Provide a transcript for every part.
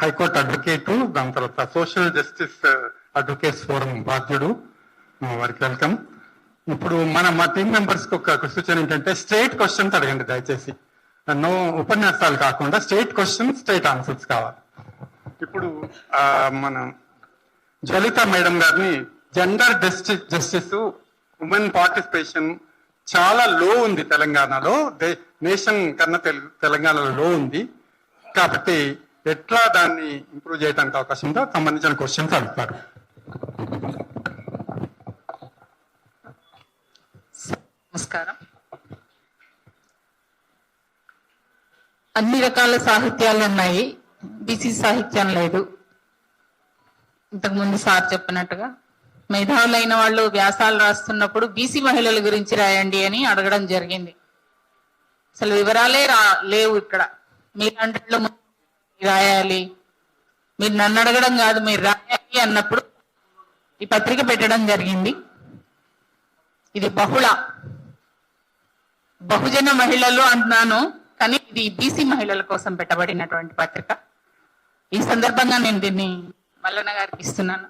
High court advocate, దాని తర్వాత social justice advocates forum బాధ్యుడు, వారికి వెల్కమ్. ఇప్పుడు మా టీం మెంబర్స్ కి ఒక సూచన ఏంటంటే స్ట్రైట్ క్వశ్చన్స్ అడగండి దయచేసి. నో ఉపన్యాసాలు కాకుండా స్ట్రైట్ క్వశ్చన్స్, స్ట్రైట్ ఆన్సర్స్ కావాలి. ఇప్పుడు మన జ్వలిత మేడం గారిని, జెండర్ జస్టిస్, ఉమెన్ పార్టిసిపేషన్ చాలా లో ఉంది తెలంగాణలో, నేషన్ కన్నా తెలంగాణలో లో ఉంది. కాబట్టి ఎట్లా దాన్ని ఇంప్రూవ్ చేయడానికి అవకాశం ఉందో సంబంధించిన క్వశ్చన్స్ అడుగుతారు. నమస్కారం. అన్ని రకాల సాహిత్యాలు ఉన్నాయి, బీసీ సాహిత్యం లేదు. ఇంతకుముందు సార్ చెప్పినట్టుగా మేధావులైన వాళ్ళు వ్యాసాలు రాస్తున్నప్పుడు బీసీ మహిళల గురించి రాయండి అని అడగడం జరిగింది. అసలు వివరాలే లేవు ఇక్కడ. మీరంటే రాయాలి, మీరు నన్ను అడగడం కాదు, మీరు రాయాలి అన్నప్పుడు ఈ పత్రిక పెట్టడం జరిగింది. ఇది బహుజన మహిళలు అంటున్నాను, కానీ ఇది బీసీ మహిళల కోసం పెట్టబడినటువంటి పత్రిక. ఈ సందర్భంగా నేను దీన్ని మల్లన్న గారికి ఇస్తున్నాను.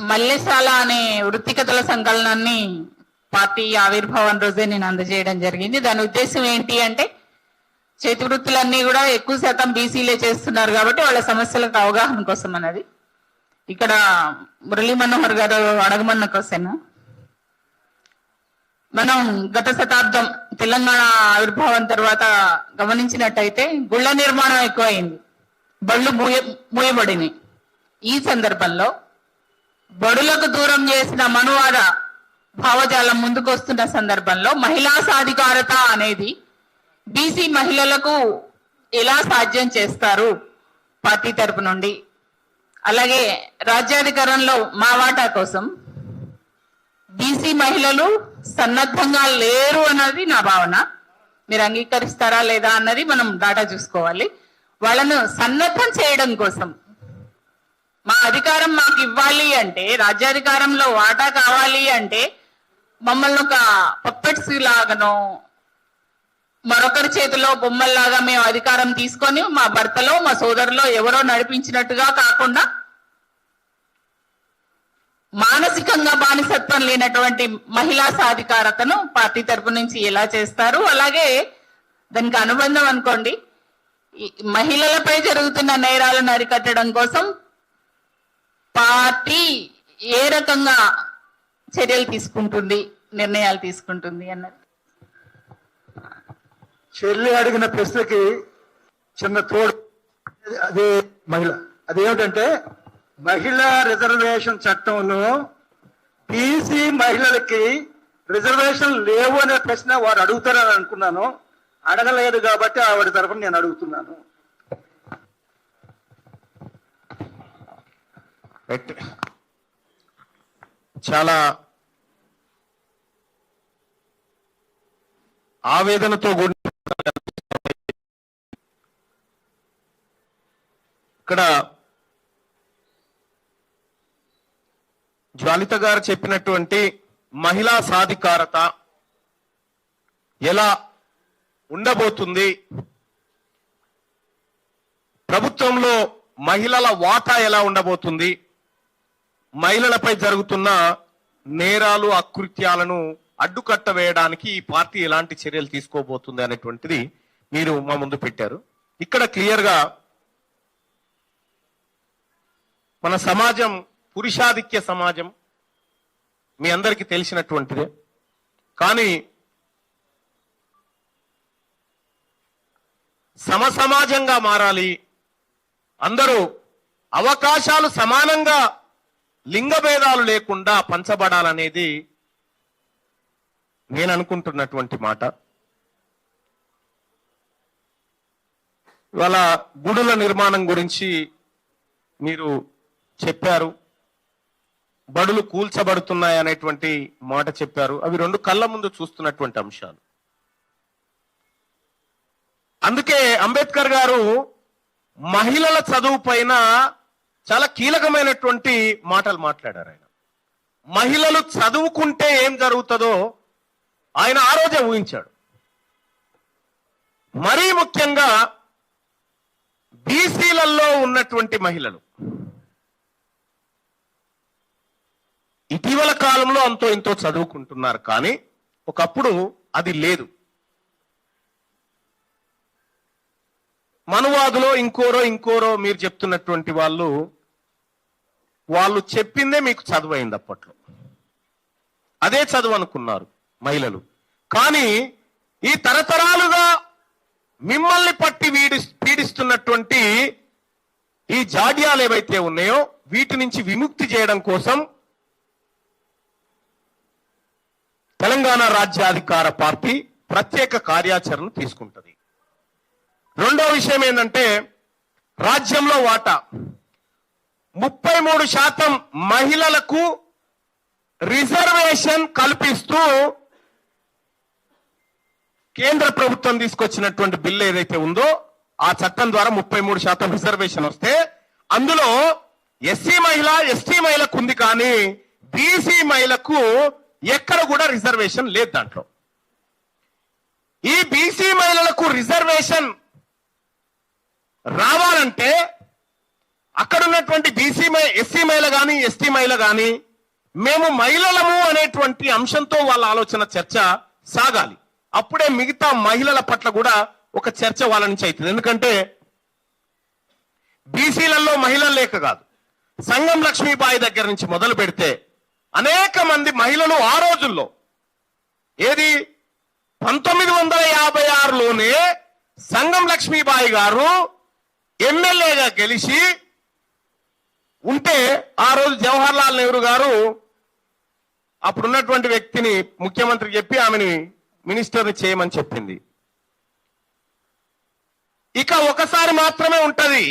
మల్లెశాల అనే వృత్తి కథల సంకలనాన్ని పార్టీ ఆవిర్భావం రోజే నేను అందజేయడం జరిగింది. దాని ఉద్దేశం ఏంటి అంటే, చేతి వృత్తులన్నీ కూడా ఎక్కువ శాతం బీసీలే చేస్తున్నారు కాబట్టి వాళ్ళ సమస్యలకు అవగాహన కోసం అన్నది. ఇక్కడ మురళీ మనోహర్ గారు అడగమన్న క్వశ్చన్, మనం గత శతాబ్దం తెలంగాణ ఆవిర్భావం తర్వాత గమనించినట్టయితే గుళ్ళ నిర్మాణం ఎక్కువైంది, బళ్ళు మూయబడినాయి. ఈ సందర్భంలో బడులకు దూరం చేసిన మనువాద భావజాలం ముందుకొస్తున్న సందర్భంలో మహిళా సాధికారత అనేది బీసీ మహిళలకు ఎలా సాధ్యం చేస్తారు పార్టీ తరపు నుండి? అలాగే రాజ్యాధికారంలో మా వాటా కోసం బీసీ మహిళలు సన్నద్ధంగా లేరు అన్నది నా భావన. మీరు అంగీకరిస్తారా లేదా అన్నది మనం డాటా చూసుకోవాలి. వాళ్ళను సన్నద్ధం చేయడం కోసం, మా అధికారం మాకు ఇవ్వాలి అంటే, రాజ్యాధికారంలో వాటా కావాలి అంటే మమ్మల్ని ఒక పప్పెట్స్ లాగానో మరొకరి చేతిలో బొమ్మల్లాగా మేము అధికారం తీసుకొని మా భర్తలో మా సోదరులో ఎవరో నడిపించినట్టుగా కాకుండా మానసికంగా బానిసత్వం లేనటువంటి మహిళా సాధికారతను పార్టీ తరపు నుంచి ఎలా చేస్తారు? అలాగే దానికి అనుబంధం అనుకోండి, మహిళలపై జరుగుతున్న నేరాలను అరికట్టడం కోసం పార్టీ ఏ రకంగా చర్యలు తీసుకుంటుంది, నిర్ణయాలు తీసుకుంటుంది అన్నది. చెల్లి అడిగిన ప్రశ్నకి చిన్న తోడు, అదే మహిళ, అదేమిటంటే మహిళా రిజర్వేషన్ చట్టంలో బీసీ మహిళలకి రిజర్వేషన్ లేవు అనే ప్రశ్న వారు అడుగుతారని అనుకున్నాను. అడగలేదు కాబట్టి ఆవిడ తరఫున నేను అడుగుతున్నాను. చాలా ఆవేదనతో కూడిన ఇక్కడ జ్వాలిత గారు చెప్పినటువంటి మహిళా సాధికారత ఎలా ఉండబోతుంది, ప్రభుత్వంలో మహిళల వాటా ఎలా ఉండబోతుంది, మహిళలపై జరుగుతున్న నేరాలు అకృత్యాలను అడ్డుకట్ట వేయడానికి ఈ పార్టీ ఎలాంటి చర్యలు తీసుకోబోతుంది అనేటువంటిది మీరు మా ముందు పెట్టారు. ఇక్కడ క్లియర్ గా మన సమాజం పురుషాధిక్య సమాజం, మీ అందరికీ తెలిసినటువంటిదే. కానీ సమసమాజంగా మారాలి, అందరూ అవకాశాలు సమానంగా లింగ భేదాలు లేకుండా పంచబడాలనేది నేను అనుకుంటున్నటువంటి మాట. ఇవాళ గుడుల నిర్మాణం గురించి మీరు చెప్పారు, బడులు కూల్చబడుతున్నాయి అనేటువంటి మాట చెప్పారు. అవి రెండు కళ్ళ ముందు చూస్తున్నటువంటి అంశాలు. అందుకే అంబేద్కర్ గారు మహిళల చదువు పైన చాలా కీలకమైనటువంటి మాటలు మాట్లాడారు. ఆయన మహిళలు చదువుకుంటే ఏం జరుగుతుందో ఆయన ఆ రోజే ఊహించాడు. మరీ ముఖ్యంగా బీసీలలో ఉన్నటువంటి మహిళలు ఇటీవల కాలంలో అంతో ఎంతో చదువుకుంటున్నారు, కానీ ఒకప్పుడు అది లేదు. మనువాదులో ఇంకోరో మీరు చెప్తున్నటువంటి వాళ్ళు చెప్పిందే మీకు చదువు అయింది. అప్పట్లో అదే చదువు అనుకున్నారు మహిళలు. కానీ ఈ తరతరాలుగా మిమ్మల్ని పట్టి పీడిస్తున్నటువంటి ఈ జాడ్యాలు ఏవైతే ఉన్నాయో వీటి నుంచి విముక్తి చేయడం కోసం తెలంగాణ రాజ్యాధికార పార్టీ ప్రత్యేక కార్యాచరణ తీసుకుంటది. రెండో విషయం ఏంటంటే రాజ్యంలో వాటా 33% మహిళలకు రిజర్వేషన్ కల్పిస్తూ కేంద్ర ప్రభుత్వం తీసుకొచ్చినటువంటి బిల్లు ఏదైతే ఉందో ఆ చట్టం ద్వారా 33% రిజర్వేషన్ వస్తే అందులో ఎస్సీ మహిళ ఎస్టీ మహిళకు ఉంది, కానీ బీసీ మహిళకు ఎక్కడ కూడా రిజర్వేషన్ లేదు. దాంట్లో ఈ బీసీ మహిళలకు రిజర్వేషన్ రావాలంటే అక్కడ ఉన్నటువంటి ఎస్సీ మహిళ కానీ ఎస్టీ మహిళ కానీ మేము మహిళలము అనేటువంటి అంశంతో వాళ్ళ ఆలోచన చర్చ సాగాలి. అప్పుడే మిగతా మహిళల పట్ల కూడా ఒక చర్చ వాళ్ళ నుంచి అవుతుంది. ఎందుకంటే బీసీలలో మహిళలు లేక కాదు, సంగం లక్ష్మీబాయి దగ్గర నుంచి మొదలు పెడితే అనేక మంది మహిళలు ఆ రోజుల్లో 1956లోనే సంగం లక్ష్మీబాయి గారు ఎమ్మెల్యేగా గెలిచి ఉంటే ఆ రోజు జవహర్ లాల్ నెహ్రూ గారు అప్పుడున్నటువంటి వ్యక్తిని ముఖ్యమంత్రి చెప్పి ఆమెని మినిస్టర్ని చేయమని చెప్పింది. ఇక ఒకసారి మాత్రమే ఉంటది.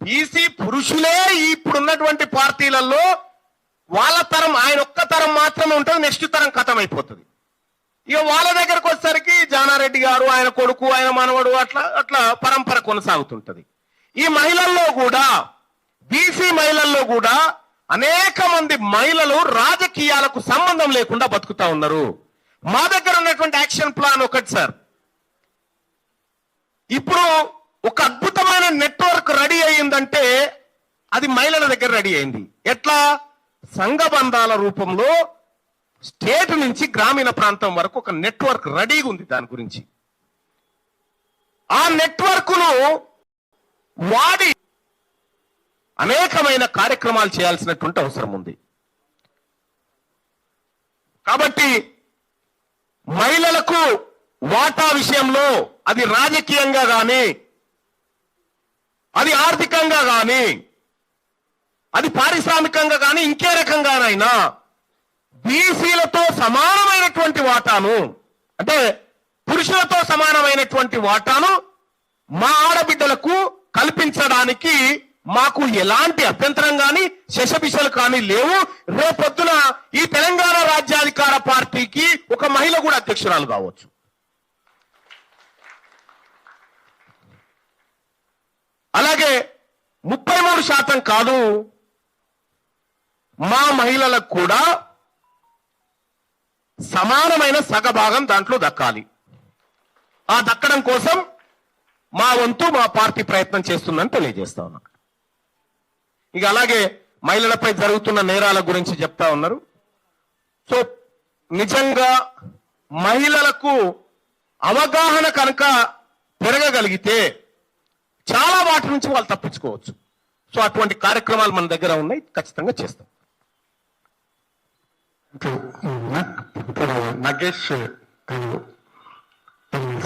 బీసీ పురుషులే ఇప్పుడున్నటువంటి పార్టీలలో వాళ్ళ తరం, ఆయన ఒక్క తరం మాత్రమే ఉంటుంది, నెక్స్ట్ తరం ఖతం అయిపోతుంది. ఇక వాళ్ళ దగ్గరకు వచ్చేసరికి జానారెడ్డి గారు, ఆయన కొడుకు, ఆయన మనవడు, అట్లా పరంపర కొనసాగుతుంటది. ఈ మహిళల్లో కూడా, బీసీ మహిళల్లో కూడా అనేక మంది మహిళలు రాజకీయాలకు సంబంధం లేకుండా బతుకుతా ఉన్నారు. మా దగ్గర ఉన్నటువంటి యాక్షన్ ప్లాన్ ఒకటి సార్. ఇప్పుడు ఒక అద్భుతమైన నెట్వర్క్ రెడీ అయ్యిందంటే అది మహిళల దగ్గర రెడీ అయింది. ఎట్లా? సంఘ బంధాల రూపంలో స్టేట్ నుంచి గ్రామీణ ప్రాంతం వరకు ఒక నెట్వర్క్ రెడీగా ఉంది. దాని గురించి ఆ నెట్వర్క్ను వాడి అనేకమైన కార్యక్రమాలు చేయాల్సినటువంటి అవసరం ఉంది. కాబట్టి మహిళలకు వాటా విషయంలో అది రాజకీయంగా కానీ, అది ఆర్థికంగా కానీ, అది పారిశ్రామికంగా కానీ, ఇంకే రకంగానైనా బీసీలతో సమానమైనటువంటి వాటాను, అంటే పురుషులతో సమానమైనటువంటి వాటాను మా ఆడబిడ్డలకు కల్పించడానికి మాకు ఎలాంటి అభ్యంతరం కానీ శశబిషలు కానీ లేవు. రేపొద్దున ఈ తెలంగాణ రాజ్యాధికార పార్టీకి ఒక మహిళ కూడా అధ్యక్షురాలు కావచ్చు. అలాగే 33% కాదు, మా మహిళలకు కూడా సమానమైన సగభాగం దాంట్లో దక్కాలి. ఆ దక్కడం కోసం మా వంతు మా పార్టీ ప్రయత్నం చేస్తుందని తెలియజేస్తా ఉన్నా. ఇక అలాగే మహిళలపై జరుగుతున్న నేరాల గురించి చెప్తా ఉన్నారు. సో నిజంగా మహిళలకు అవగాహన కనుక పెరగగలిగితే చాలా వాటి నుంచి వాళ్ళు తప్పించుకోవచ్చు. సో అటువంటి కార్యక్రమాలు మన దగ్గర ఉన్నాయి, ఖచ్చితంగా చేస్తాం. ఇప్పుడు నగేష్ గారు